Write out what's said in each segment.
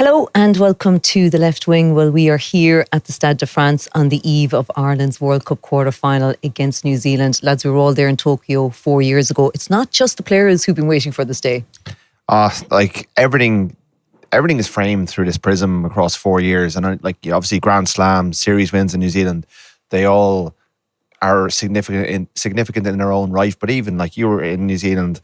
Hello and welcome to The Left Wing. Well, we are here at the Stade de France on the eve of Ireland's World Cup quarter-final against New Zealand. Lads, we were all there in Tokyo 4 years ago. It's not just the players who've been waiting for this day. Everything is framed through this prism across 4 years. And obviously Grand Slam, series wins in New Zealand, they all are significant in their own right. But even like you were in New Zealand,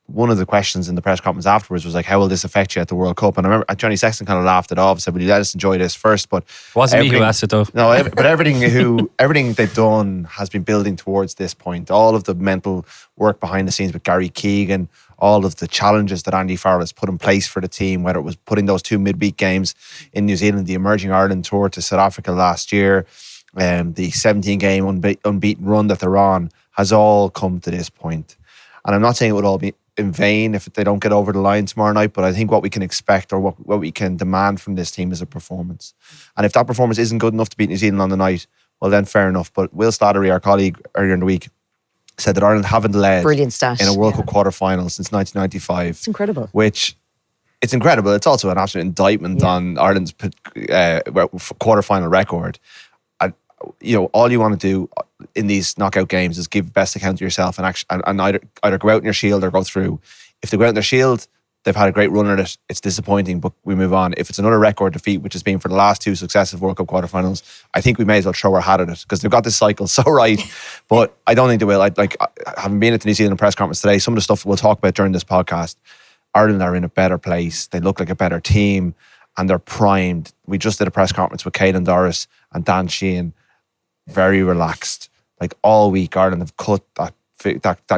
one of the questions in the press conference afterwards was like, how will this affect you at the World Cup? And I remember Johnny Sexton kind of laughed it off and said, will you let us enjoy this first? But it wasn't me who asked it though. No, but everything they've done has been building towards this point. All of the mental work behind the scenes with Gary Keegan, all of the challenges that Andy Farrell has put in place for the team, whether it was putting those 2 midweek games in New Zealand, the Emerging Ireland tour to South Africa last year, the 17-game unbeaten run that they're on, has all come to this point. And I'm not saying it would all be in vain if they don't get over the line tomorrow night, but I think what we can expect or what we can demand from this team is a performance. And if that performance isn't good enough to beat New Zealand on the night, well then fair enough. But Will Slattery, our colleague earlier in the week, said that Ireland haven't led Brilliant stat. in a World Cup quarter-final since 1995. It's incredible. It's incredible. It's also an absolute indictment on Ireland's quarter-final record. All you want to do in these knockout games is give best account of yourself and either go out in your shield or go through. If they go out in their shield, they've had a great run at it. It's disappointing, but we move on. If it's another record defeat, which has been for the last 2 successive World Cup quarterfinals, I think we may as well throw our hat at it because they've got this cycle so right. But I don't think they will. Having been at the New Zealand press conference today, some of the stuff we'll talk about during this podcast, Ireland are in a better place. They look like a better team and they're primed. We just did a press conference with Caelan Doris and Dan Sheehan. Very relaxed. Like all week, Ireland have cut that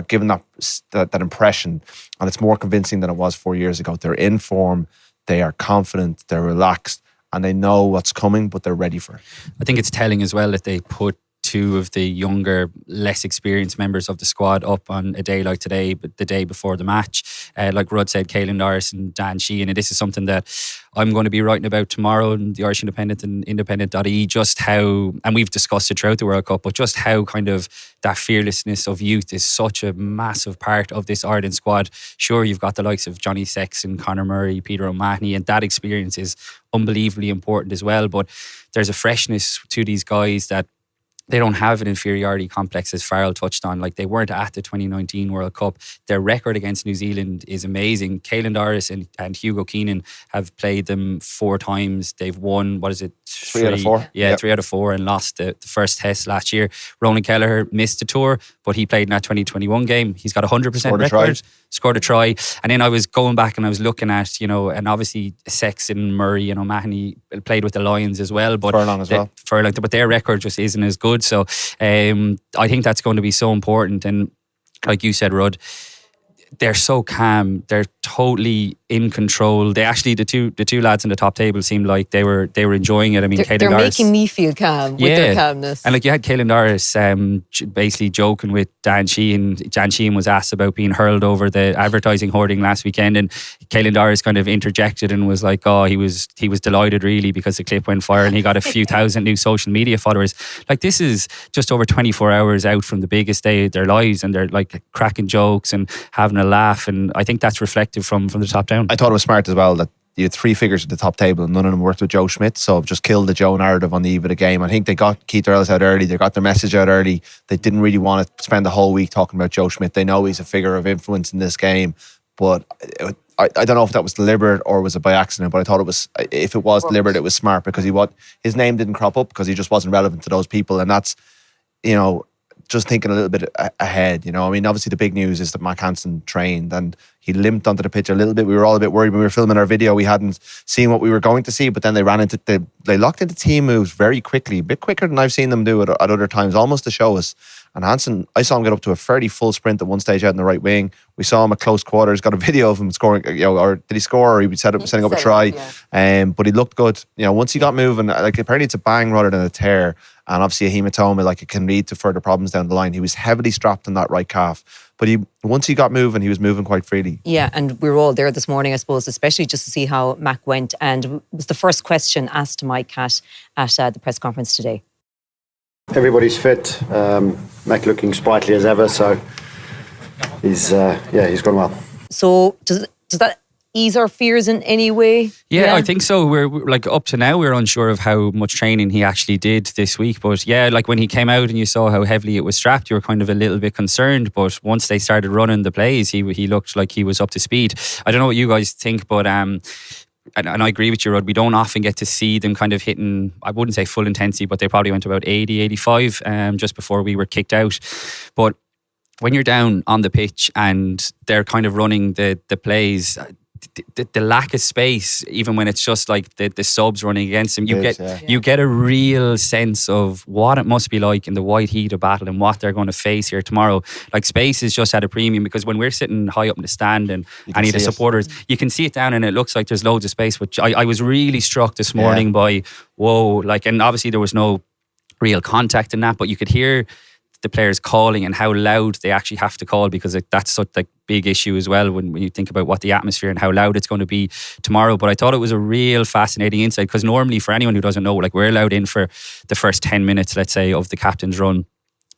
given that impression, and it's more convincing than it was 4 years ago. They're in form, they are confident, they're relaxed, and they know what's coming, but they're ready for it. I think it's telling as well that they put 2 of the younger, less experienced members of the squad up on a day like today, but the day before the match. Like Rud said, Caelan Doris and Dan Sheehan, and this is something that I'm going to be writing about tomorrow in the Irish Independent and independent.ie, just how, and we've discussed it throughout the World Cup, but just how kind of that fearlessness of youth is such a massive part of this Ireland squad. Sure, you've got the likes of Johnny Sexton, Conor Murray, Peter O'Mahony, and that experience is unbelievably important as well, but there's a freshness to these guys that they don't have an inferiority complex, as Farrell touched on. Like, they weren't at the 2019 World Cup. Their record against New Zealand is amazing. Caelan Doris and Hugo Keenan have played them 4 times. They've won, 3 out of 4? Yeah, 3 out of 4, and lost the first test last year. Ronan Kelleher missed the tour, but he played in that 2021 game. He's got 100% record. Scored a try. And then I was going back and I was looking at, and obviously Sexton, Murray and O'Mahony played with the Lions as well. But Furlong as well. But their record just isn't as good. So I think that's going to be so important. And like you said, Rud, they're so calm. They're totally in control. They actually, the two lads in the top table seemed like they were enjoying it. I mean, they're Caelan Doris, making me feel calm with their calmness. And like, you had Caelan Doris basically joking with Dan Sheehan. Dan Sheehan was asked about being hurled over the advertising hoarding last weekend, and Caelan Doris kind of interjected and was like, "Oh, he was delighted really because the clip went viral and he got a few thousand new social media followers." Like, this is just over 24 hours out from the biggest day of their lives, and they're like cracking jokes and having a laugh, and I think that's reflective from the top down. I thought it was smart as well that you had 3 figures at the top table and none of them worked with Joe Schmidt, so just killed the Joe narrative on the eve of the game. I think they got Keith Earls out early, they got their message out early. They didn't really want to spend the whole week talking about Joe Schmidt. They know he's a figure of influence in this game, but I don't know if that was deliberate or was it by accident, but I thought if it was deliberate, it was smart, because his name didn't crop up because he just wasn't relevant to those people. And that's, just thinking a little bit ahead, I mean, obviously the big news is that Mack Hansen trained and he limped onto the pitch a little bit. We were all a bit worried when we were filming our video. We hadn't seen what we were going to see, but then they locked into team moves very quickly, a bit quicker than I've seen them do at other times, almost to show us. And Hansen, I saw him get up to a fairly full sprint at one stage out in the right wing. We saw him at close quarters, got a video of him scoring, or did he score, or he was setting up a try? Yeah. But he looked good. Once he got moving, like, apparently it's a bang rather than a tear. And obviously a hematoma, like, it can lead to further problems down the line. He was heavily strapped on that right calf. But once he got moving, he was moving quite freely. Yeah, and we were all there this morning, I suppose, especially just to see how Mack went. And it was the first question asked to Mike at the press conference today. Everybody's fit. Mack looking sprightly as ever, so he's gone well. So does that ease our fears in any way? Yeah, I think so. We're like, up to now, we're unsure of how much training he actually did this week. But yeah, like when he came out and you saw how heavily it was strapped, you were kind of a little bit concerned. But once they started running the plays, he looked like he was up to speed. I don't know what you guys think, but and I agree with you, Rod. We don't often get to see them kind of hitting, I wouldn't say full intensity, but they probably went to about 80, 85 just before we were kicked out. But when you're down on the pitch and they're kind of running the plays, the lack of space, even when it's just like the subs running against him, you get a real sense of what it must be like in the white heat of battle and what they're going to face here tomorrow. Like, space is just at a premium, because when we're sitting high up in the stand and any of the supporters, you can see it down and it looks like there's loads of space. But I was really struck this morning by, whoa, like, and obviously there was no real contact in that, but you could hear the players calling and how loud they actually have to call, because that's such a big issue as well when you think about what the atmosphere and how loud it's going to be tomorrow. But I thought it was a real fascinating insight, because normally, for anyone who doesn't know, like, we're allowed in for the first 10 minutes, let's say, of the captain's run,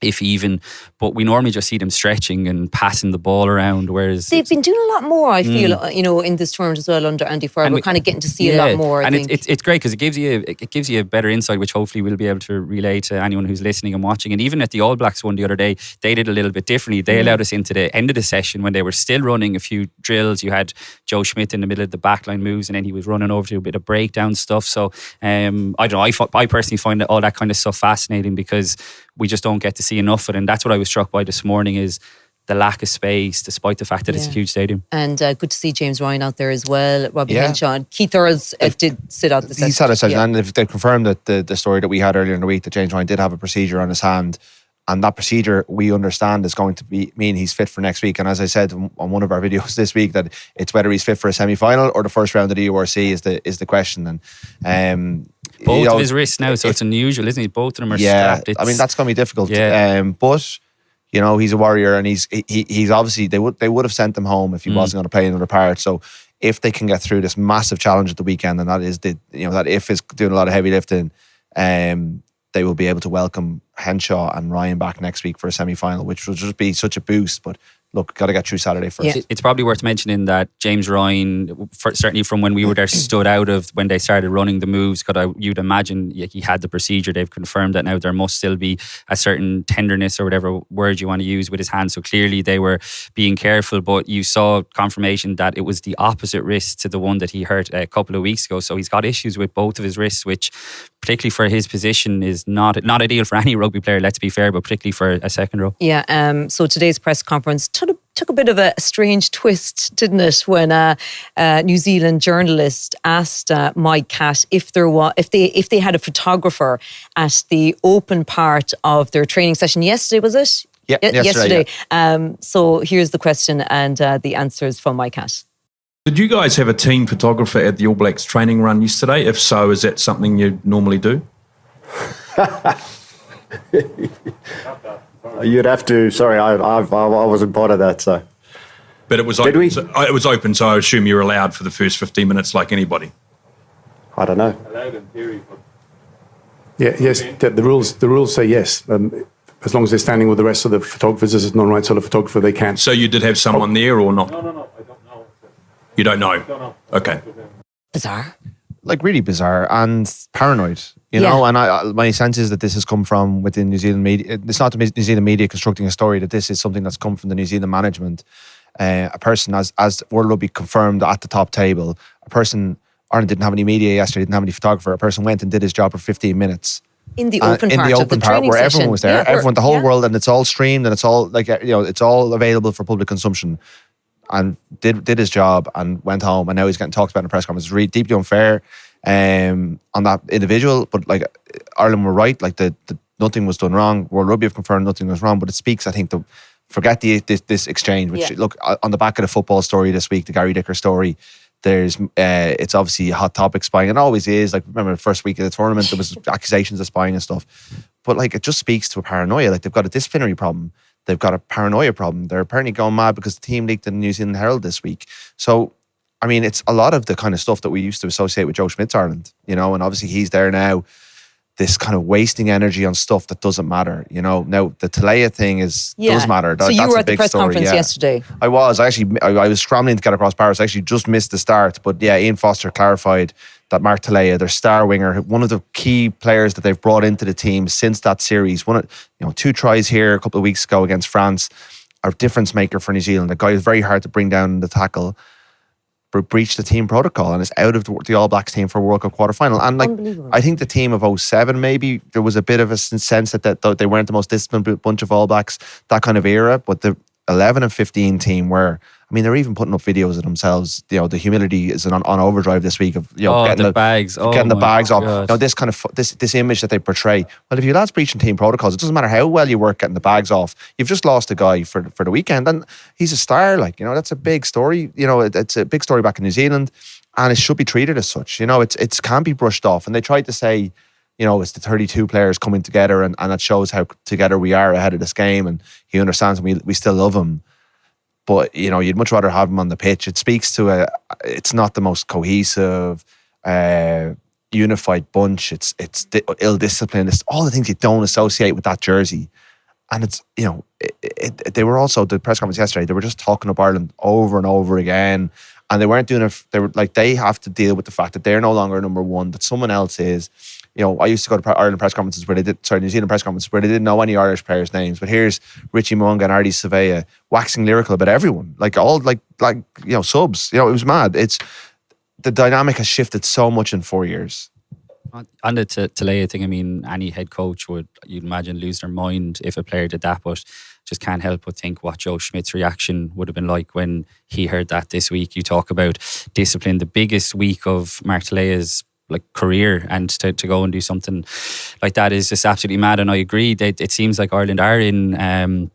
if even, but we normally just see them stretching and passing the ball around, whereas they've been doing a lot more, I feel, in this tournament as well under Andy Farr. We're kind of getting to see a lot more, I think. It's great, because it gives you a better insight, which hopefully we'll be able to relay to anyone who's listening and watching. And even at the All Blacks one the other day, they did a little bit differently. They allowed us into the end of the session when they were still running a few drills. You had Joe Schmidt in the middle of the backline moves, and then he was running over to a bit of breakdown stuff. So I don't know, I personally find all that kind of stuff fascinating, because we just don't get to see enough of it. And that's what I was struck by this morning, is the lack of space, despite the fact that it's a huge stadium. And good to see James Ryan out there as well, Robbie Henshaw. Keith Earls did sit out the session. He sat a session, and they confirmed that the story that we had earlier in the week, that James Ryan did have a procedure on his hand, and that procedure, we understand, is going to mean he's fit for next week. And as I said on one of our videos this week, that it's whether he's fit for a semi-final or the first round of the URC is the question. And both of his wrists now, so it's unusual, isn't it? Both of them are strapped. I mean, that's going to be difficult. But he's a warrior, and he's obviously, they would have sent him home if he wasn't going to play another part. So if they can get through this massive challenge at the weekend, and that is that if is doing a lot of heavy lifting, they will be able to welcome Henshaw and Ryan back next week for a semi-final, which will just be such a boost. But look, got to get through Saturday first. Yeah. It's probably worth mentioning that James Ryan, certainly from when we were there, stood out of when they started running the moves, because you'd imagine he had the procedure. They've confirmed that now. There must still be a certain tenderness, or whatever word you want to use, with his hand. So clearly they were being careful, but you saw confirmation that it was the opposite wrist to the one that he hurt a couple of weeks ago. So he's got issues with both of his wrists, which, particularly for his position, is not ideal for any rugby player, let's be fair, but particularly for a second row. Yeah, so today's press conference took a bit of a strange twist, didn't it, when a New Zealand journalist asked Mike Catt if they had a photographer at the open part of their training session yesterday, was it? Yeah, yesterday. So here's the question and the answers from Mike Catt. Did you guys have a team photographer at the All Blacks training run yesterday? If so, is that something you normally do? You'd have to. Sorry, I wasn't part of that. So, but it was open. It was open, so I assume you're allowed for the first 15 minutes, like anybody. I don't know. Allowed in theory, but yes. The rules say yes. As long as they're standing with the rest of the photographers as a non-right sort of photographer, they can. So you did have someone there, or not? No, I don't know. You don't know? I don't know. Okay. Bizarre. Like, really bizarre and paranoid, you know. And my sense is that this has come from within New Zealand media. It's not the New Zealand media constructing a story, that this is something that's come from the New Zealand management. A person, as World Rugby confirmed at the top table, Ireland didn't have any media yesterday, didn't have any photographer. A person went and did his job for 15 minutes. In the open part of the part training where session. everyone was there, the whole world, and it's all streamed, and it's all it's all available for public consumption. And did his job and went home, and now he's getting talked about in a press conference. It's really deeply unfair on that individual. But like, Ireland were right. Like, the nothing was done wrong. World Rugby have confirmed nothing was wrong. But it speaks, I think, to forget this exchange. Which look, on the back of the football story this week, the Gary Dicker story. There's it's obviously a hot topic, spying. It always is. Like, remember the first week of the tournament, there was accusations of spying and stuff. But like, it just speaks to a paranoia. Like, they've got a disciplinary problem. They've got a paranoia problem. They're apparently going mad because the team leaked in the New Zealand Herald this week. So, I mean, it's a lot of the kind of stuff that we used to associate with Joe Schmidt's Ireland, and obviously he's there now. this kind of wasting energy on stuff that doesn't matter. Now the Talea thing does matter. So you that's were a at the big press story, conference yeah. yesterday. I was actually. I was scrambling to get across Paris. I actually just missed the start, but yeah, Ian Foster clarified that Mark Talea, their star winger, one of the key players that they've brought into the team since that series, 2 tries here a couple of weeks ago against France, a difference maker for New Zealand. A guy who's very hard to bring down in the tackle, breached the team protocol and is out of the All Blacks team for a World Cup quarterfinal. And Unbelievable. I think the team of 07 maybe there was a bit of a sense that they weren't the most disciplined bunch of All Blacks, that kind of era. But the 11 and 15 team were, they're even putting up videos of themselves. The humility is on overdrive this week of getting the bags, getting the bags off. God. This kind of this image that they portray. Well, if you lads breaching team protocols, it doesn't matter how well you work getting the bags off. You've just lost a guy for the weekend, and he's a star. That's a big story. It's a big story back in New Zealand, and it should be treated as such. It can't be brushed off. And they tried to say, it's the 32 players coming together, and it shows how together we are ahead of this game, and he understands, and we still love him. But, you'd much rather have him on the pitch. It speaks to it's not the most cohesive, unified bunch. It's ill-disciplined. It's all the things you don't associate with that jersey. And it's, they were also, the press conference yesterday, they were just talking up Ireland over and over again. And they weren't doing it, they have to deal with the fact that they're no longer number one, that someone else is. I used to go to Ireland press conferences New Zealand press conferences where they didn't know any Irish players' names. But here's Richie Mo'unga and Artie Savea waxing lyrical about everyone, subs. It was mad. The dynamic has shifted so much in 4 years. On the Talea thing, any head coach would, you'd imagine, lose their mind if a player did that, but just can't help but think what Joe Schmidt's reaction would have been like when he heard that this week. You talk about discipline, the biggest week of Mark Talea's career, and to go and do something like that is just absolutely mad. And I agree that it seems like Ireland are in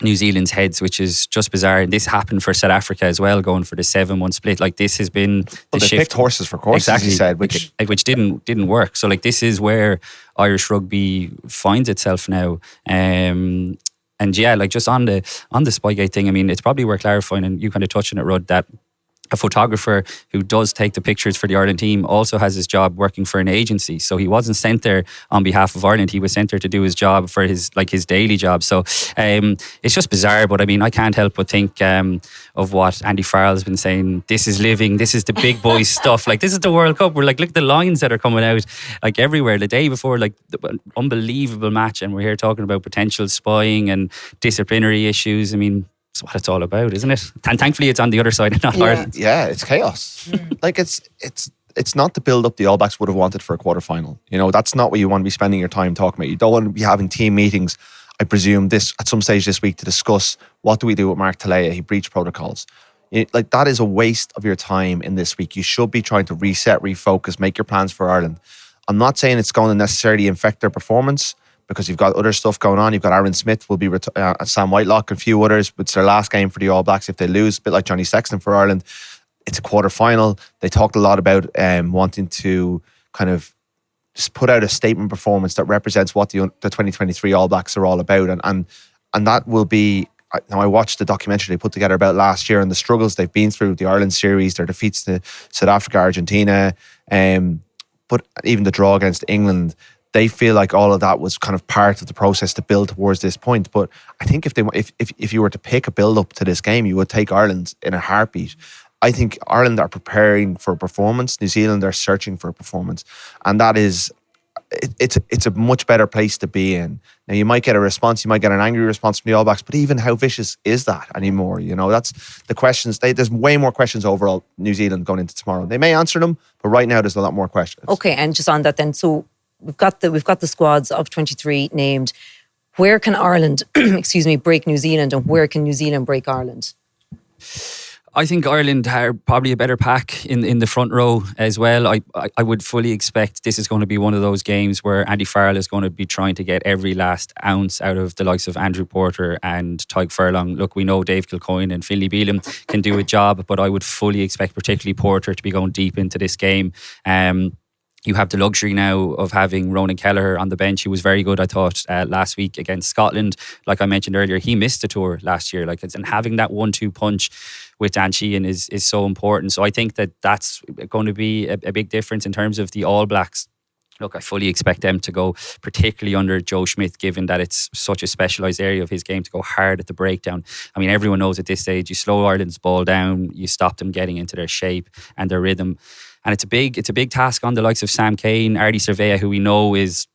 New Zealand's heads, which is just bizarre. And this happened for South Africa as well, going for the 7-1 split. This has been the they shift. picked horses for courses, exactly, he said, which didn't work. So this is where Irish rugby finds itself now. And yeah, just on the Spygate thing, it's probably worth clarifying, and you kind of touched on it, Rud, that a photographer who does take the pictures for the Ireland team also has his job working for an agency. So he wasn't sent there on behalf of Ireland. He was sent there to do his job for his daily job. So it's just bizarre. But I can't help but think of what Andy Farrell has been saying. This is living. This is the big boy stuff. This is the World Cup. We're look at the lines that are coming out everywhere. The day before, the unbelievable match, and we're here talking about potential spying and disciplinary issues. It's what it's all about, isn't it? And thankfully it's on the other side and not Ireland. Yeah, it's chaos. It's not the build-up the All Blacks would have wanted for a quarter-final. That's not what you want to be spending your time talking about. You don't want to be having team meetings, I presume, at some stage this week to discuss what do we do with Mark Talea. He breached protocols. That is a waste of your time in this week. You should be trying to reset, refocus, make your plans for Ireland. I'm not saying it's going to necessarily infect their performance, because you've got other stuff going on. You've got Aaron Smith will be Sam Whitelock and a few others. It's their last game for the All Blacks if they lose, a bit like Johnny Sexton for Ireland. It's a quarter-final. They talked a lot about wanting to kind of just put out a statement performance that represents what the 2023 All Blacks are all about. And that will be... Now, I watched the documentary they put together about last year and the struggles they've been through, the Ireland series, their defeats to South Africa, Argentina, but even the draw against England. They feel like all of that was kind of part of the process to build towards this point. But I think if you were to pick a build up to this game, you would take Ireland in a heartbeat. I think Ireland are preparing for a performance. New Zealand are searching for a performance, and that is it's a much better place to be in. Now you might get a response, you might get an angry response from the All Blacks, but even how vicious is that anymore? That's the questions. There's way more questions overall. New Zealand going into tomorrow, they may answer them, but right now there's a lot more questions. Okay, and just on that then, so. We've got the squads of 23 named. Where can Ireland, break New Zealand, and where can New Zealand break Ireland? I think Ireland are probably a better pack in the front row as well. I would fully expect this is going to be one of those games where Andy Farrell is going to be trying to get every last ounce out of the likes of Andrew Porter and Tyke Furlong. Look, we know Dave Kilcoyne and Finlay Bealham can do a job, but I would fully expect particularly Porter to be going deep into this game. You have the luxury now of having Ronan Kelleher on the bench, who was very good, I thought, last week against Scotland. Like I mentioned earlier, he missed the tour last year. And having that 1-2 punch with Dan Sheehan is so important. So I think that's going to be a big difference in terms of the All Blacks look, I fully expect them to go, particularly under Joe Schmidt, given that it's such a specialised area of his game, to go hard at the breakdown. I mean, everyone knows at this stage, you slow Ireland's ball down, you stop them getting into their shape and their rhythm. And it's a big task on the likes of Sam Cane, Ardy Cervea, who we know is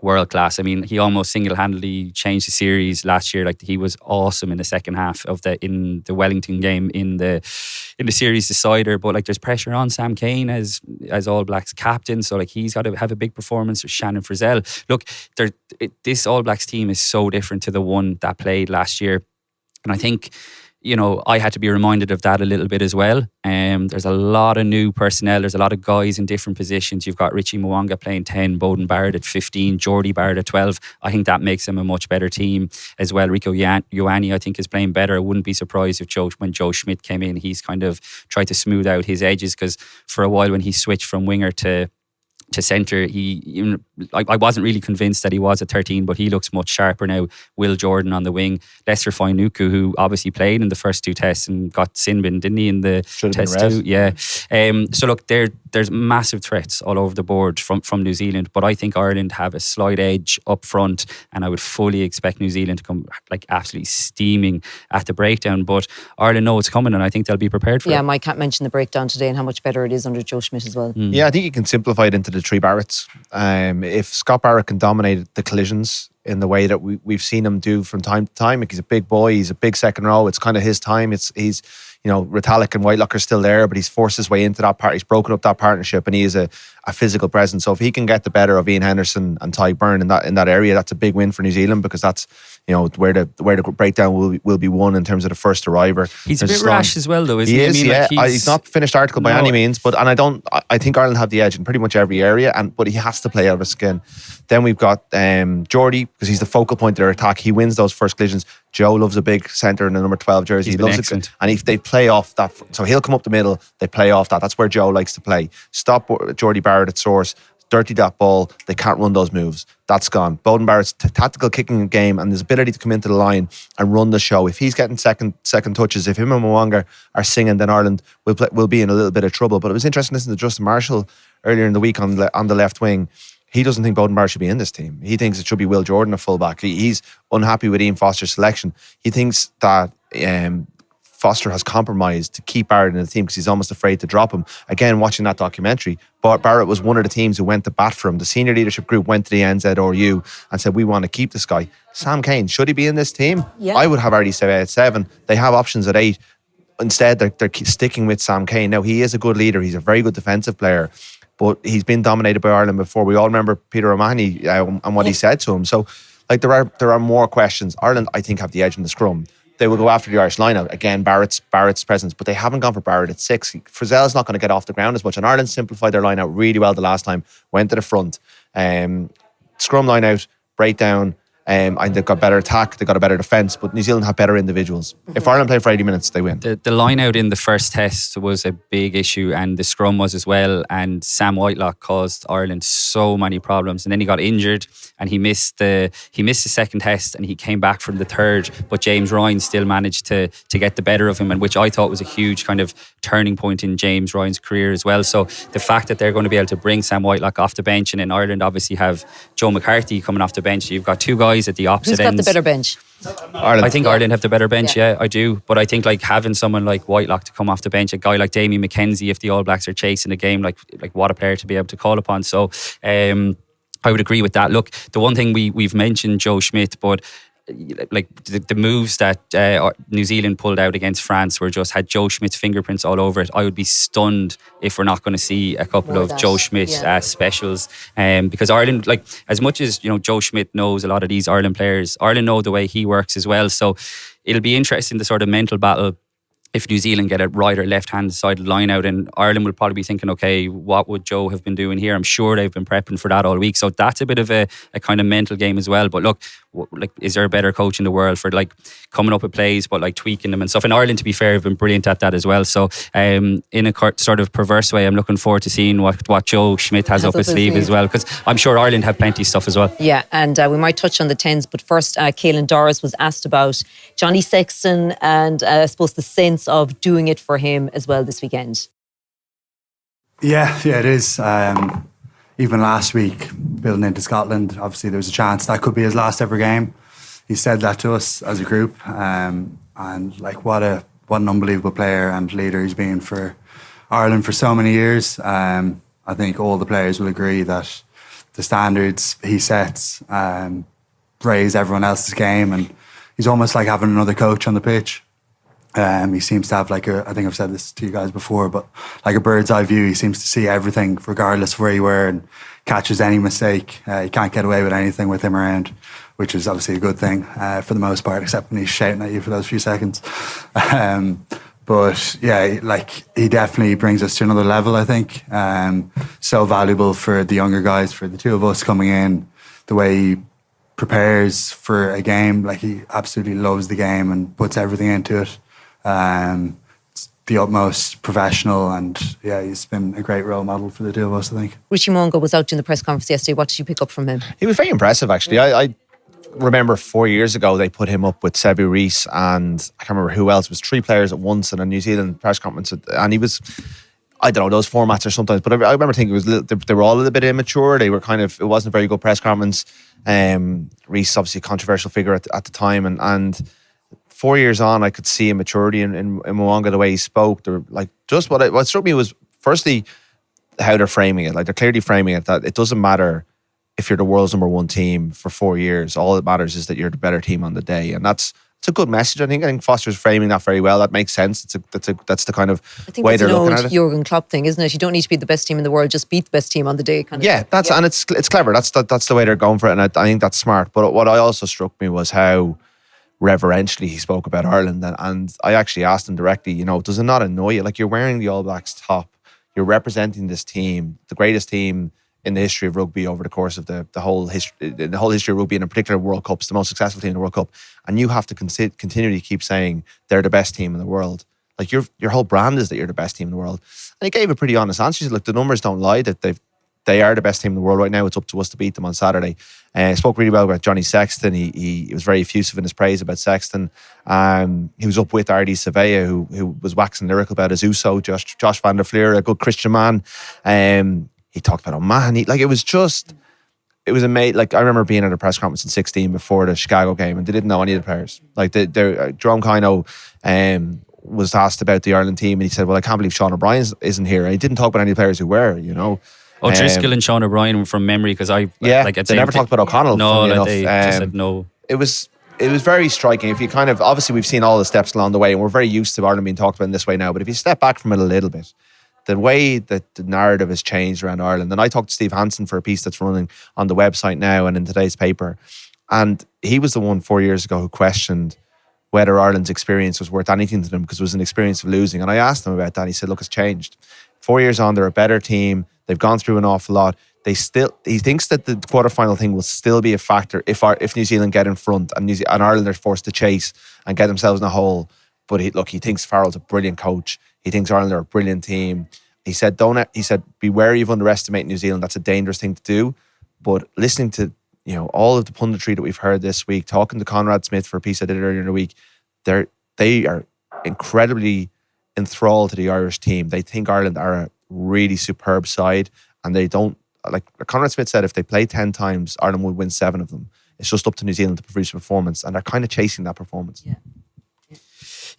world class. I mean, he almost single-handedly changed the series last year. Like, he was awesome in the second half in the Wellington game in the series decider. But like, there's pressure on Sam Cane as All Blacks captain, so like, he's got to have a big performance. There's Shannon Frizzell. Look, this All Blacks team is so different to the one that played last year, and I think, you know, I had to be reminded of that a little bit as well. There's a lot of new personnel. There's a lot of guys in different positions. You've got Richie Mwanga playing 10, Bowden Barrett at 15, Geordie Barrett at 12. I think that makes them a much better team as well. Rico Ioane, I think, is playing better. I wouldn't be surprised if when Joe Schmidt came in, he's kind of tried to smooth out his edges, because for a while when he switched from winger to centre, I wasn't really convinced that he was at 13, but he looks much sharper now. Will Jordan on the wing, Lester Fainuku, who obviously played in the first two tests and got sin bin, didn't he, in the test too? Yeah. So look, there's massive threats all over the board from New Zealand, but I think Ireland have a slight edge up front, and I would fully expect New Zealand to come like absolutely steaming at the breakdown. But Ireland know it's coming, and I think they'll be prepared for it. Yeah, Mike can't mention the breakdown today and how much better it is under Joe Schmidt as well. Yeah, I think you can simplify it into the three Barretts. If Scott Barrett can dominate the collisions in the way that we've seen him do from time to time, like, he's a big boy, he's a big second row, it's kind of his time. He's you know, Retallick and Whitelock are still there, but he's forced his way into that part. He's broken up that partnership, and he is a physical presence. So if he can get the better of Ian Henderson and Ty Byrne in that area, that's a big win for New Zealand, because that's, you know, where the breakdown will be won in terms of the first arriver. He's a bit rash as well, though, isn't he? He is, I mean, yeah. like, he's not finished article by any means, but I think Ireland have the edge in pretty much every area, but he has to play out of his skin. Then we've got Geordie, because he's the focal point of their attack. He wins those first collisions. Joe loves a big centre in the number 12 jersey. He loves it. And if they play off that, so he'll come up the middle, they play off that. That's where Joe likes to play. Stop Geordie Barrett at source, dirty that ball. They can't run those moves. That's gone. Bowden Barrett's tactical kicking game and his ability to come into the line and run the show. If he's getting second touches, if him and Mwanga are singing, then Ireland will be in a little bit of trouble. But it was interesting listening to Justin Marshall earlier in the week on the left wing. He doesn't think Bowden Barrett should be in this team. He thinks it should be Will Jordan, a fullback. He's unhappy with Ian Foster's selection. He thinks that Foster has compromised to keep Barrett in the team because he's almost afraid to drop him. Again, watching that documentary, Barrett was one of the teams who went to bat for him. The senior leadership group went to the NZRU and said, we want to keep this guy. Sam Cane, should he be in this team? Yeah. I would have already said at 7. They have options at 8. Instead, they're sticking with Sam Cane. Now, he is a good leader. He's a very good defensive player. But he's been dominated by Ireland before. We all remember Peter O'Mahony and what he said to him. So, like, there are more questions. Ireland, I think, have the edge in the scrum. They will go after the Irish lineout. Again, Barrett's presence, but they haven't gone for Barrett at 6. Frizzell's not going to get off the ground as much. And Ireland simplified their lineout really well the last time. Went to the front. Scrum lineout, breakdown. And they've got better attack, they've got a better defence, but New Zealand have better individuals. If Ireland play for 80 minutes, they win. The line out in the first test was a big issue, and the scrum was as well, and Sam Whitelock caused Ireland so many problems, and then he got injured and he missed the second test, and he came back from the third, but James Ryan still managed to get the better of him, and which I thought was a huge kind of turning point in James Ryan's career as well. So the fact that they're going to be able to bring Sam Whitelock off the bench, and in Ireland obviously have Joe McCarthy coming off the bench, you've got two guys at the opposite ends. Who's got the better bench? Ireland. I think Ireland have the better bench, yeah, I do. But I think like having someone like Whitelock to come off the bench, a guy like Damien McKenzie, if the All Blacks are chasing a game, like what a player to be able to call upon. So I would agree with that. Look, the one thing we've mentioned Joe Schmidt, but like the moves that New Zealand pulled out against France were just had Joe Schmidt's fingerprints all over it. I would be stunned if we're not going to see a couple of Joe Schmidt specials, because Ireland, like, as much as, you know, Joe Schmidt knows a lot of these Ireland players, Ireland know the way he works as well. So it'll be interesting, the sort of mental battle if New Zealand get a right or left hand side line out, and Ireland will probably be thinking, okay, what would Joe have been doing here? I'm sure they've been prepping for that all week. So that's a bit of a kind of mental game as well. But look, like, is there a better coach in the world for like coming up with plays but like tweaking them and stuff? And Ireland, to be fair, have been brilliant at that as well. So in a sort of perverse way, I'm looking forward to seeing what Joe Schmidt has up his sleeve as well, because I'm sure Ireland have plenty of stuff as well. Yeah, and we might touch on the 10s, but first Caelan Doris was asked about Johnny Sexton and I suppose the sense of doing it for him as well this weekend. Yeah, it is. even last week, building into Scotland, obviously there was a chance that could be his last ever game. He said that to us as a group, and like what an unbelievable player and leader he's been for Ireland for so many years. I think all the players will agree that the standards he sets raise everyone else's game, and he's almost like having another coach on the pitch. He seems to have I think I've said this to you guys before, but like a bird's eye view. He seems to see everything regardless of where you were and catches any mistake. You can't get away with anything with him around, which is obviously a good thing for the most part, except when he's shouting at you for those few seconds. But yeah, like he definitely brings us to another level, I think. So valuable for the younger guys, for the two of us coming in, the way he prepares for a game. Like he absolutely loves the game and puts everything into it. It's the utmost professional, and yeah, he's been a great role model for the two of us, I think. Richie Mungo was out doing the press conference yesterday. What did you pick up from him? He was very impressive, actually. I remember 4 years ago they put him up with Sevu Reece and I can't remember who else. It was 3 players at once in a New Zealand press conference, and he was, I don't know, those formats are sometimes, but I remember thinking they were all a little bit immature. They were it wasn't a very good press conference. Reece, obviously a controversial figure at the time, and 4 years on, I could see a maturity in Mwanga, the way he spoke. They're like, just what struck me was, firstly, how they're framing it. Like, they're clearly framing it that it doesn't matter if you're the world's #1 team for 4 years. All that matters is that you're the better team on the day, and it's a good message. I think Foster's framing that very well. That makes sense. That's the kind of way they're looking at it. Jurgen Klopp thing, isn't it? You don't need to be the best team in the world; just beat the best team on the day. And it's clever. That's the way they're going for it, and I think that's smart. But what also struck me was how reverentially he spoke about Ireland, and I actually asked him directly, does it not annoy you? Like, you're wearing the All Blacks top, you're representing this team, the greatest team in the history of rugby over the course of the whole history of rugby, and in particular World Cups, the most successful team in the World Cup, and you have to continually keep saying they're the best team in the world. Like, your whole brand is that you're the best team in the world. And he gave a pretty honest answer. He said, look, the numbers don't lie, that they are the best team in the world right now. It's up to us to beat them on Saturday. Spoke really well about Johnny Sexton. He was very effusive in his praise about Sexton. He was up with Ardy Savea, who was waxing lyrical about his Uso, Josh van der Fleer, a good Christian man. He talked about Oman. It was amazing. Like, I remember being at a press conference in 2016 before the Chicago game, and they didn't know any of the players. Like, Jerome Kino was asked about the Ireland team, and he said, well, I can't believe Sean O'Brien isn't here. And he didn't talk about any of the players who were, O'Driscoll and Sean O'Brien from memory, because they never talked about O'Connell. No, they just said no. It was very striking. If you obviously we've seen all the steps along the way, and we're very used to Ireland being talked about in this way now, but if you step back from it a little bit, the way that the narrative has changed around Ireland, and I talked to Steve Hansen for a piece that's running on the website now and in today's paper, and he was the one 4 years ago who questioned whether Ireland's experience was worth anything to them because it was an experience of losing. And I asked him about that. He said, look, it's changed. 4 years on, they're a better team. They've gone through an awful lot. He thinks that the quarterfinal thing will still be a factor if New Zealand get in front and Ireland are forced to chase and get themselves in a hole. But he thinks Farrell's a brilliant coach. He thinks Ireland are a brilliant team. He said, be wary of underestimating New Zealand. That's a dangerous thing to do. But listening to all of the punditry that we've heard this week, talking to Conrad Smith for a piece I did earlier in the week, they are incredibly enthralled to the Irish team. They think Ireland are a really superb side, and they don't, like Conrad Smith said, if they play 10 times, Ireland would win 7 of them. It's just up to New Zealand to produce a performance, and they're kind of chasing that performance.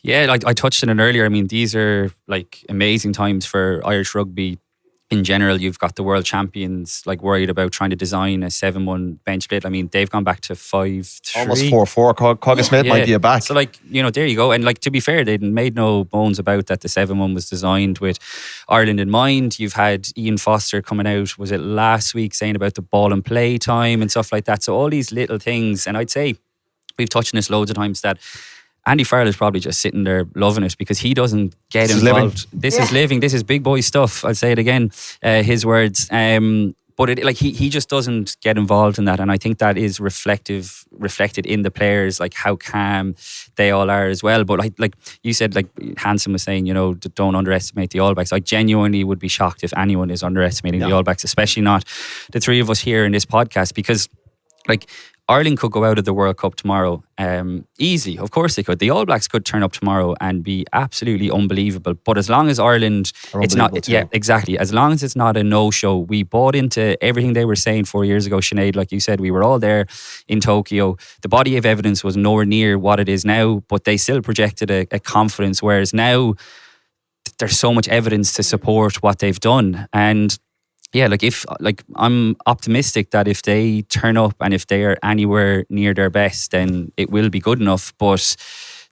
Yeah, like I touched on it earlier. I mean, these are like amazing times for Irish rugby in general. You've got the world champions like worried about trying to design a 7-1 bench split. I mean, they've gone back to 5-3. Almost 4-4. Cogga Smith might be a back. So there you go. And like, to be fair, they made no bones about that. The 7-1 was designed with Ireland in mind. You've had Ian Foster coming out, was it last week, saying about the ball and play time and stuff like that. So all these little things, and I'd say we've touched on this loads of times, that Andy Farrell is probably just sitting there loving it because he doesn't get involved. This is living. This is big boy stuff. I'll say it again, his words. But he just doesn't get involved in that, and I think that is reflected in the players, like how calm they all are as well. But like you said, like Hansen was saying, don't underestimate the All Blacks. I genuinely would be shocked if anyone is underestimating the All Blacks, especially not the three of us here in this podcast, because like Ireland could go out of the World Cup tomorrow. Easily, of course they could. The All Blacks could turn up tomorrow and be absolutely unbelievable. But as long as Ireland, it's not, yeah, exactly. As long as it's not a no-show, we bought into everything they were saying 4 years ago, Sinead. Like you said, we were all there in Tokyo. The body of evidence was nowhere near what it is now, but they still projected a confidence. Whereas now, there's so much evidence to support what they've done. And yeah, I'm optimistic that if they turn up and if they are anywhere near their best, then it will be good enough. But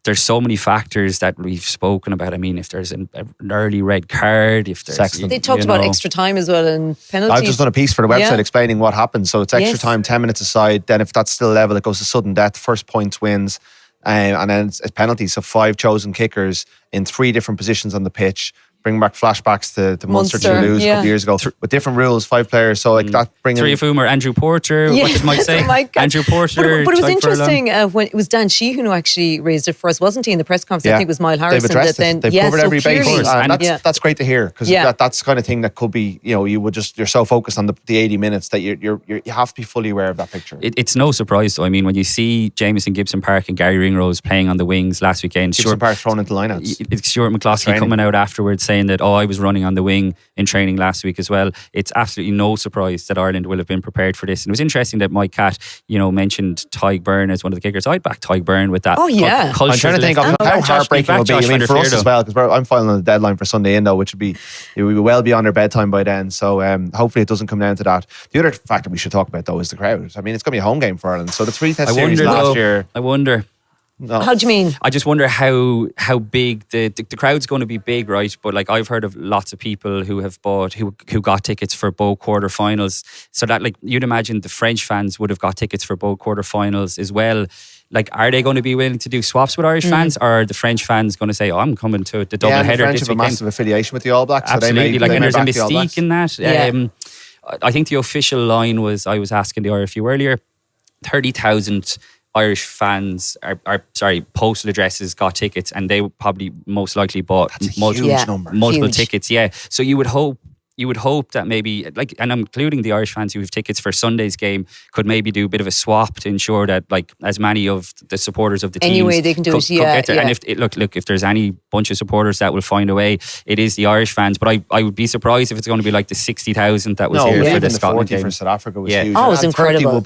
there's so many factors that we've spoken about. I mean, if there's an early red card, if there's... They talked about extra time as well and penalties. I've just done a piece for the website explaining what happens. So it's extra time, 10 minutes aside. Then if that's still level, it goes to sudden death. First points wins. And then it's penalties. So 5 chosen kickers in 3 different positions on the pitch. Bring back flashbacks to Munster to lose a couple of years ago with different rules, 5 players. So like that, bringing 3 of whom are Andrew Porter. What did Mike say? Andrew Porter. But it was interesting when it was Dan Sheehan who actually raised it first, wasn't he? In the press conference, I think it was Miles Harrison. They've addressed it. They've covered every base, and that's great to hear because that's the kind of thing that could be. You're so focused on the 80 minutes that you have to be fully aware of that picture. It's no surprise though. I mean, when you see Jamieson Gibson Park and Gary Ringrose playing on the wings last weekend, Gibson Park thrown into lineouts. It's Stuart McCloskey coming out afterwards saying that I was running on the wing in training last week as well. It's absolutely no surprise that Ireland will have been prepared for this. And it was interesting that Mike Catt, mentioned Tyg Byrne as one of the kickers. I'd back Tyg Byrne with that. Oh yeah. I'm trying to think of how heartbreaking it will be. I mean, for us as well, because I'm filing on the deadline for Sunday Indo, which would be well beyond our bedtime by then. So hopefully it doesn't come down to that. The other factor we should talk about though is the crowd. I mean, it's going to be a home game for Ireland. So the 3 Test series last year. I wonder. No. How do you mean? I just wonder how big the crowd's going to be big, right? But like I've heard of lots of people who have bought who got tickets for both quarterfinals. So that like you'd imagine the French fans would have got tickets for both quarterfinals as well. Like, are they going to be willing to do swaps with Irish fans, or are the French fans going to say, "Oh, I'm coming to the double header"? The French have a massive affiliation with the All Blacks. Absolutely, so and there's a mystique in that. Yeah. I think the official line was, I was asking the RFU earlier, 30,000 Irish fans postal addresses got tickets, and they probably most likely bought multiple tickets. Yeah, so you would hope that maybe, like, and I'm including the Irish fans who have tickets for Sunday's game, could maybe do a bit of a swap to ensure that like as many of the supporters of the teams anyway they can do it. Get there. And if there's any bunch of supporters that will find a way, it is the Irish fans. But I would be surprised if it's going to be like the 60,000 that was here for the Scotland game. For South Africa was huge. Oh, it was incredible. Would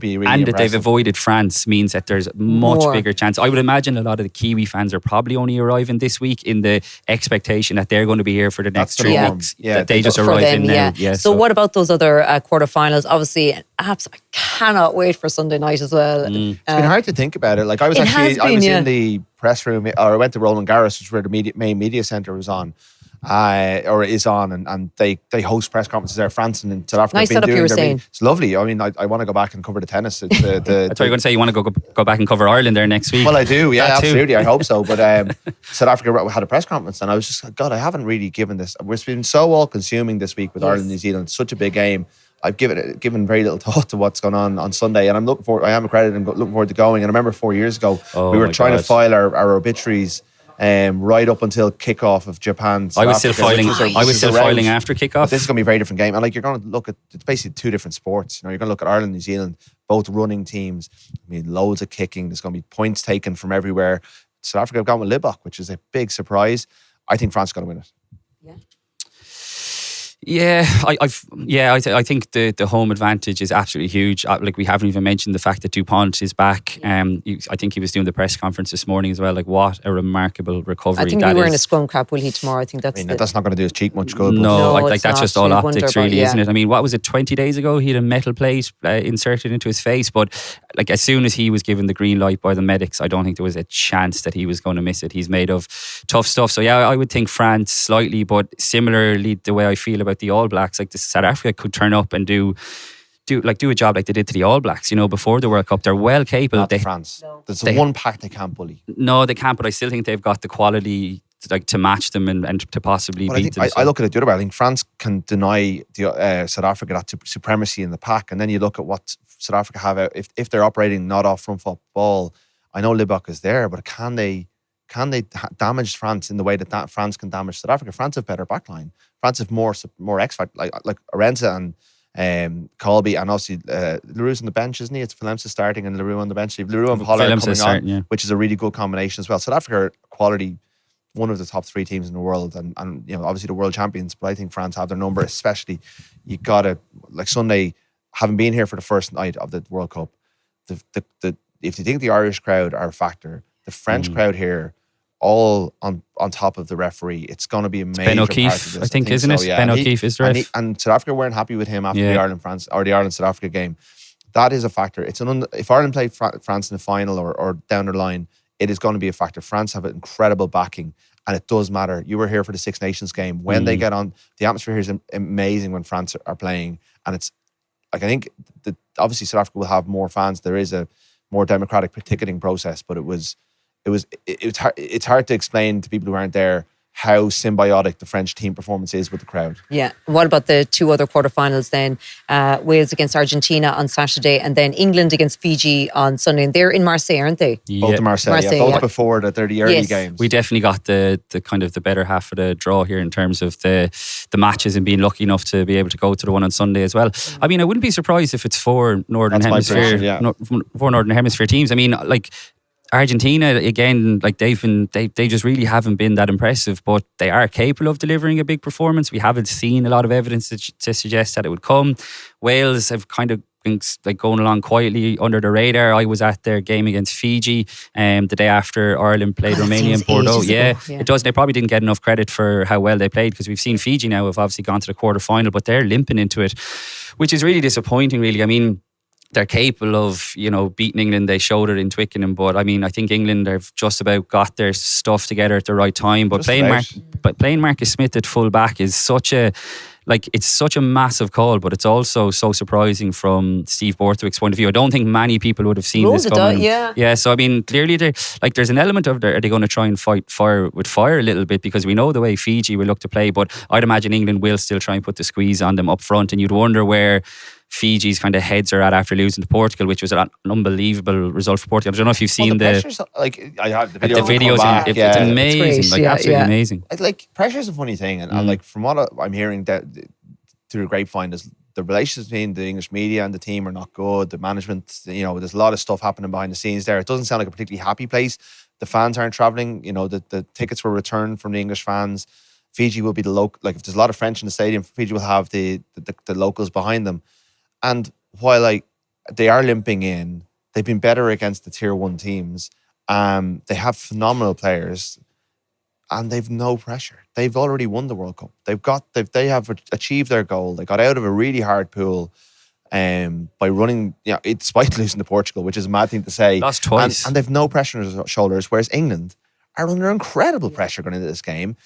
be really and impressive. that they've avoided France means that there's much bigger chance. I would imagine a lot of the Kiwi fans are probably only arriving this week in the expectation that they're going to be here for the next 3 weeks. Yeah, they just arrive in now. Yeah, so what about those other quarterfinals? Obviously, I cannot wait for Sunday night as well. It's been hard to think about it. Like I was in the press room, or I went to Roland Garros, which is where the main media centre was on. Or is on, and they host press conferences there. France and South Africa. Nice setup, you were saying. It's lovely. I mean, I want to go back and cover the tennis. I thought you were going to say you want to go back and cover Ireland there next week. Well, I do. Yeah, absolutely. I hope so. But South Africa had a press conference, and I was just, God, I haven't really given this. We've been so all-consuming this week with Ireland, New Zealand. Such a big game. I've given very little thought to what's going on Sunday, and I am accredited and looking forward to going. And I remember 4 years ago, we were trying to file our obituaries. Right up until kickoff of Japan. I was still filing after kickoff. But this is going to be a very different game, and like you're going to look at, it's basically 2 different sports. You're going to look at Ireland, New Zealand, both running teams. I mean, loads of kicking. There's going to be points taken from everywhere. South Africa have gone with Libbok, which is a big surprise. I think France is going to win it. I think the home advantage is absolutely huge. Like, we haven't even mentioned the fact that Dupont is back. I think he was doing the press conference this morning as well. Like, what a remarkable recovery. I think that he'll be wearing is. a scrum cap, will he, tomorrow? I think that's that's not going to do his cheek much good. No, that's just all optics, really, yeah. isn't it? I mean, what was it, 20 days ago? He had a metal plate inserted into his face, but like as soon as he was given the green light by the medics, I don't think there was a chance that he was going to miss it. He's made of tough stuff. So yeah, I would think France slightly, but similarly the way I feel about the All Blacks, like South Africa could turn up and do a job like they did to the All Blacks, before the World Cup. They're well capable. Not France. No. There's one pack they can't bully. No, they can't, but I still think they've got the quality to match them and to possibly beat them. I look at it the other way. I think France can deny South Africa that supremacy in the pack, and then you look at what South Africa have if they're operating not off front foot ball. I know Libbok is there, but can they damage France in the way that France can damage South Africa? France have better backline. France have more X factor, like Arenza Colby, and obviously Leroux's on the bench, isn't he? It's Willemse starting and Leroux on the bench. Leroux and Pollard Willemse coming starting, on, yeah. which is a really good combination as well. South Africa are quality, one of the top 3 teams in the world, and obviously the world champions. But I think France have their number. Especially, you gotta, like Sunday, having been here for the first night of the World Cup. If you think the Irish crowd are a factor, the French crowd here, all on top of the referee, it's going to be a major Ben part O'Keefe, of this. I think, isn't it? Yeah. Ben O'Keefe is the ref. And South Africa weren't happy with him after the Ireland-France or the Ireland-South Africa game. That is a factor. If Ireland play France in the final or down the line, it is going to be a factor. France have an incredible backing, and it does matter. You were here for the Six Nations game. When they get on, the atmosphere here is amazing when France are playing, and it's like, I think that obviously South Africa will have more fans. There is a more democratic ticketing process, but it's hard to explain to people who aren't there how symbiotic the French team performance is with the crowd. Yeah. What about the 2 other quarterfinals then? Wales against Argentina on Saturday, and then England against Fiji on Sunday. And they're in Marseille, aren't they? Both in Marseille, both before they're the early games. We definitely got the kind of the better half of the draw here in terms of the matches and being lucky enough to be able to go to the one on Sunday as well. I mean, I wouldn't be surprised if it's 4 Northern Hemisphere, 4 Northern Hemisphere teams. I mean, like Argentina, again, like they just really haven't been that impressive, but they are capable of delivering a big performance. We haven't seen a lot of evidence to suggest that it would come. Wales have kind of been like going along quietly under the radar. I was at their game against Fiji the day after Ireland played Romania in Bordeaux. It does. They probably didn't get enough credit for how well they played, because we've seen Fiji now have obviously gone to the quarter-final, but they're limping into it, which is really disappointing, really. I mean, they're capable of, beating England. They showed it in Twickenham, but I mean, I think England have just about got their stuff together at the right time. But playing Marcus Smith at full back is such a massive call, but it's also so surprising from Steve Borthwick's point of view. I don't think many people would have seen this coming. So I mean, clearly there's an element of are they going to try and fight fire with fire a little bit, because we know the way Fiji will look to play, but I'd imagine England will still try and put the squeeze on them up front, and you'd wonder where Fiji's kind of heads are at after losing to Portugal, which was an unbelievable result for Portugal. I don't know if you've seen I have the videos. It's amazing, it's great. Absolutely amazing. Like, pressure's a funny thing, and like from what I'm hearing that through the grapevine, is the relations between the English media and the team are not good. The management, there's a lot of stuff happening behind the scenes there. It doesn't sound like a particularly happy place. The fans aren't travelling. The tickets were returned from the English fans. Fiji will be the local. Like, if there's a lot of French in the stadium, Fiji will have the locals behind them. And while they are limping in, they've been better against the tier 1 teams. They have phenomenal players, and they've no pressure. They've already won the World Cup. They have achieved their goal. They got out of a really hard pool by running, despite losing to Portugal, which is a mad thing to say. Lost twice. And they've no pressure on their shoulders, whereas England are under incredible pressure going into this game.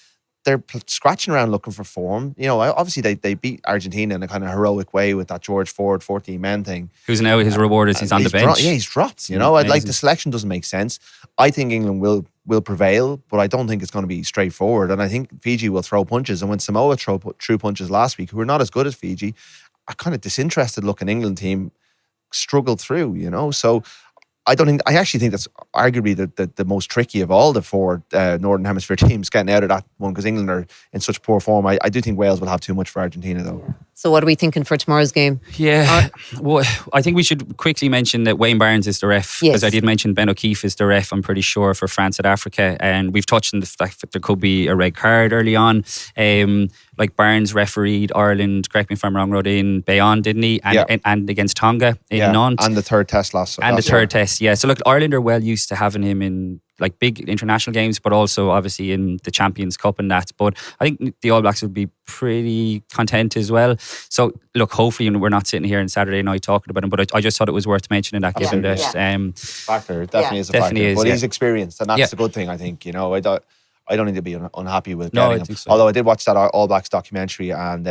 They're scratching around looking for form. Obviously they beat Argentina in a kind of heroic way with that George Ford 14 men thing. Who's now his reward is he's on the bench. He's dropped. The selection doesn't make sense. I think England will prevail, but I don't think it's going to be straightforward. And I think Fiji will throw punches. And when Samoa threw punches last week, who were not as good as Fiji, a kind of disinterested looking England team struggled through. So I actually think that's arguably the most tricky of all the 4 Northern Hemisphere teams getting out of that one, because England are in such poor form. I do think Wales will have too much for Argentina, though. So what are we thinking for tomorrow's game? Well, I think we should quickly mention that Wayne Barnes is the ref, because I did mention Ben O'Keefe is the ref, I'm pretty sure, for France South Africa, and we've touched on the fact that there could be a red card early on. Like Barnes refereed Ireland, correct me if I'm wrong, in Bayonne, didn't he? And against Tonga in Nantes. And the third test last test, yeah. So look, Ireland are well used to having him in like big international games, but also obviously in the Champions Cup and that. But I think the All Blacks would be pretty content as well. So look, hopefully we're not sitting here on Saturday night talking about him, but I just thought it was worth mentioning that, given that factor. It definitely is a factor. But he's experienced, and that's a good thing, I think. I don't need to be unhappy with getting him. So. Although I did watch that All Blacks documentary, and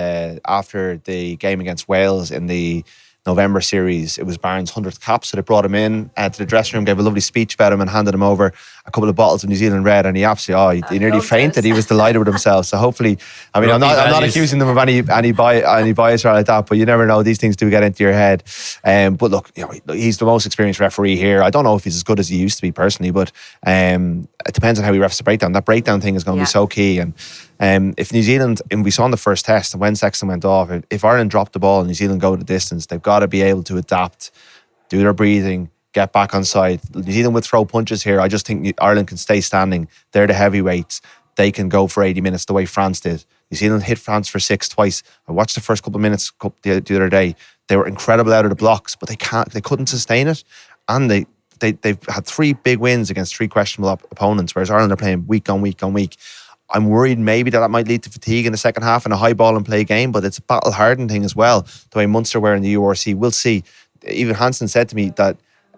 after the game against Wales in the November series, it was Barnes' 100th cap, so they brought him in to the dressing room, gave a lovely speech about him, and handed him over a couple of bottles of New Zealand Red, and he absolutely he nearly fainted. He was delighted with himself. So hopefully, I mean, I'm not accusing them of any bias or like that, but you never know, these things do get into your head. But look, he's the most experienced referee here. I don't know if he's as good as he used to be personally, but it depends on how he refs the breakdown. That breakdown thing is going to be so key, and If New Zealand, and we saw in the first test, and when Sexton went off, if Ireland dropped the ball and New Zealand go the distance, they've got to be able to adapt, do their breathing, get back on side. New Zealand would throw punches here. I just think Ireland can stay standing. They're the heavyweights. They can go for 80 minutes the way France did. New Zealand hit France for 6 twice. I watched the first couple of minutes the other day. They were incredible out of the blocks, but they couldn't sustain it. And they've had 3 big wins against 3 questionable opponents, whereas Ireland are playing week on week on week. I'm worried maybe that might lead to fatigue in the second half and a high ball and play game, but it's a battle hardened thing as well. The way Munster were in the URC, we'll see. Even Hansen said to me that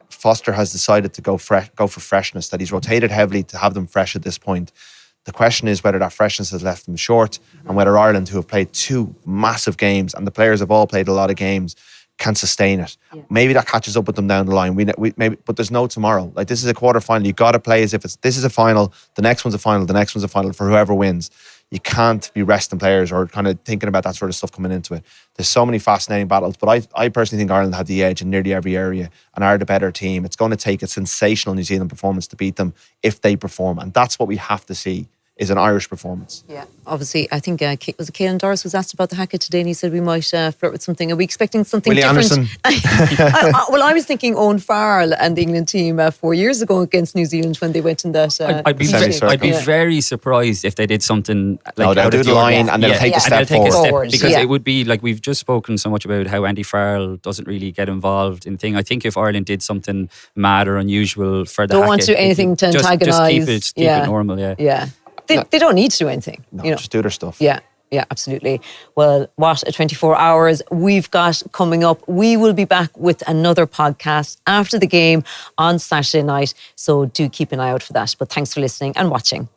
Foster has decided to go for freshness, that he's rotated heavily to have them fresh at this point. The question is whether that freshness has left them short, and whether Ireland, who have played 2 massive games, and the players have all played a lot of games, can sustain it. Yeah. Maybe that catches up with them down the line. But there's no tomorrow. Like, this is a quarter final. You got to play as if this is a final. The next one's a final. The next one's a final for whoever wins. You can't be resting players or kind of thinking about that sort of stuff coming into it. There's so many fascinating battles, but I personally think Ireland have the edge in nearly every area and are the better team. It's going to take a sensational New Zealand performance to beat them if they perform, and that's what we have to see. Is an Irish performance. Yeah, obviously, I think was it Caelan Doris was asked about the Hackett today, and he said we might flirt with something. Are we expecting something Willie different? Anderson. Well, I was thinking Owen Farrell and the England team 4 years ago against New Zealand when they went in that. I'd be very surprised if they did something like no, they'll do the line and they'll take a step forward. Because it would be like, we've just spoken so much about how Andy Farrell doesn't really get involved in thing. I think if Ireland did something mad or unusual for the don't want to do anything to antagonise. Just keep it normal. Yeah. They don't need to do anything. No, just do their stuff. Yeah, absolutely. Well, what a 24 hours we've got coming up. We will be back with another podcast after the game on Saturday night. So do keep an eye out for that. But thanks for listening and watching.